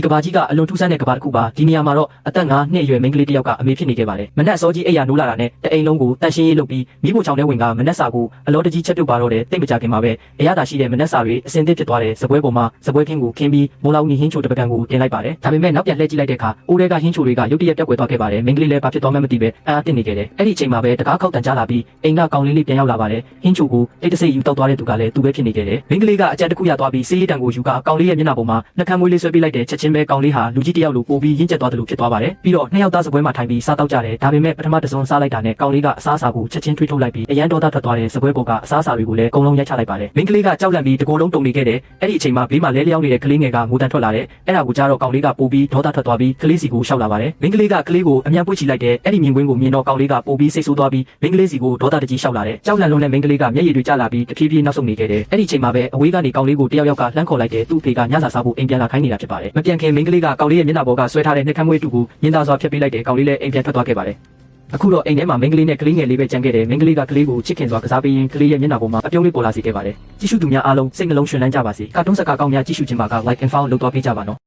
ကဘာကြီးကအလွန်ထူးဆန်းတဲ့ကဘာတစ်ခုပါဒီနေရာမှာတော့အသက်9နှစ်အရွယ်မိန်းကလေးတစ်ယောက်ကအမေဖြစ်နေခဲ့ပါတယ်မနက်စောကြီးအိယာနိုးလာတာနဲ့တအိမ်လုံးကိုတန်ရှင်းရေးလုပ်ပြီးမိဖို့ချောင်းထဲဝင်ကမနက်စာကိုအလောတကြီးချက်ပြုတ်ပါတော့တယ်တိတ်မကြခင်မှာပဲအရသာရှိတဲ့မနက်စာတွေအစင်သစ်ဖြစ်သွားတဲ့စပွဲပေါ်မှာစပွဲခင်းကိုခင်းပြီးမိုးလောင်နီဟင်းချိုတပကံကိုတင်လိုက်ပါတယ်ဒါပေမဲ့နောက်ပြန်လှည့်ကြည့်လိုက်တဲ့အခါအိုးတွေကဟင်းချိုတွေကရုတ်တရက်ပြက်ကွယ်သွားခဲ့ပါတယ်မိန်းကလေးလည်းဘာဖြစ်သွားမှမသိပဲအားတင်နေခဲ့တယ်အဲ့ဒီအချိန်မှာပဲတကားခောက်တန်ကြလာပြီးအိမ်ကကောင်လေးပြန်ရောက်လာပါတယ်ဟင်းချိုကိုတိတ်တဆိတ်ယူတောက်သွားတဲ့သူကလည်းသူပဲဖြစ်နေခဲ့တယ်မိန်းကလေးကအကြက်တစ်ခုရသွားပြီးစေးရည်တံကိုယူကကောင်လေးရဲ့မျက်နှာပေါ်မှာနှကမ်းမွေးလေးဆွဲပေးလိုက်တဲ့ချက်ချင်းပဲကောင်လေးဟာလူကြီးတစ်ယောက်လိုပိုပြီးရင့်ကျက်သွားတယ်လို့ဖြစ်သွားပါတယ်ပြီးတော့နှစ်ယောက်သားစပွဲမှာထိုင်ပြီးစားတောက်ကြတယ်ဒါပေမဲ့ပထမတစ်စုံစားလိုက်တာနဲ့ကောင်လေးကအစားအစာကိုချက်ချင်းထွေးထုတ်လိုက်ပြီးအရန်ဒေါသထွက်သွားတဲ့စပွဲပေါ်ကအစားအစာတွေကိုလည်းအကုန်လုံးရိုက်ချလိုက်ပါတယ်မိန်းကလေးကကြောက်လန့်ပြီးတကိုယ်လုံးတုန်နေခဲ့တယ်အဲ့ဒီအချိန်မှာဘေးမှာလဲလျောင်းနေတဲ့ကလေးငယ်ကငိုတန်ထွက်လာတယ်အဲ့ဒါကိုကြားတော့ကောင်လေးကပိုပြီးဒေါသထွက်သွားပြီးကလေးစီကိုရှောက်လာပါတယ်မိန်းကလေးကကလေးကိုအမြန်ပွေ့ချလိုက်တယ်အဲ့ဒီမြင်ကွင်းကိုမြင်တော့ကောင်လေးကပိုပြီးစိတ်ဆိုးသွားပြီးမိန်းကလေးစီကိုဒေါသတကြီးရှောက်လာတယ်ကြောက်လန့်လုံးနဲ့မိန်းကလေးကမျက်ရည်တွေကျလာပြီးတဖြည်းဖြည်းနောက်ဆုတ်နေခဲ့တယ်အဲ့ဒီအချိန်မှာပဲအဝေးကနေကောင်လေးကိုတယောက်ယောက်ကလှမ်းခေါ်လိုက်တယ်သူ့ဖေကညစာစားဖို့အိမ်ပြန်လာခိုင်းနေတာဖြစ်ပါတယ်မပြန်ခင်မိန်းကလေးကကောင်လေးရဲ့မျက်နှာပေါ်ကဆွဲထားတဲ့နှကမ်းမွေးတူကိုညင်သာစွာဖျက်ပေးလိုက်တယ်ကောင်လေးလည်းအိမ်ပြန်ထွက်သွားခဲ့ပါတယ်အခုတော့အိမ်ထဲမှာမိန်းကလေးနဲ့ကလေးငယ်လေးပဲကြံခဲ့တယ်မိန်းကလေးကကလေးကိုချစ်ခင်စွာကစားပေးရင်းကလေးရဲ့မျက်နှာပေါ်မှာအပြုံးလေးပေါ်လာစေခဲ့ပါတယ်ကြည့်ရှုသူများအားလုံးစိတ်နှလုံးရှင်လန်းကြပါစေကာတွန်းစကားကောင်းများကြည့်ရှုခြင်းပါက like and follow လုပ်သွားပေးကြပါနော်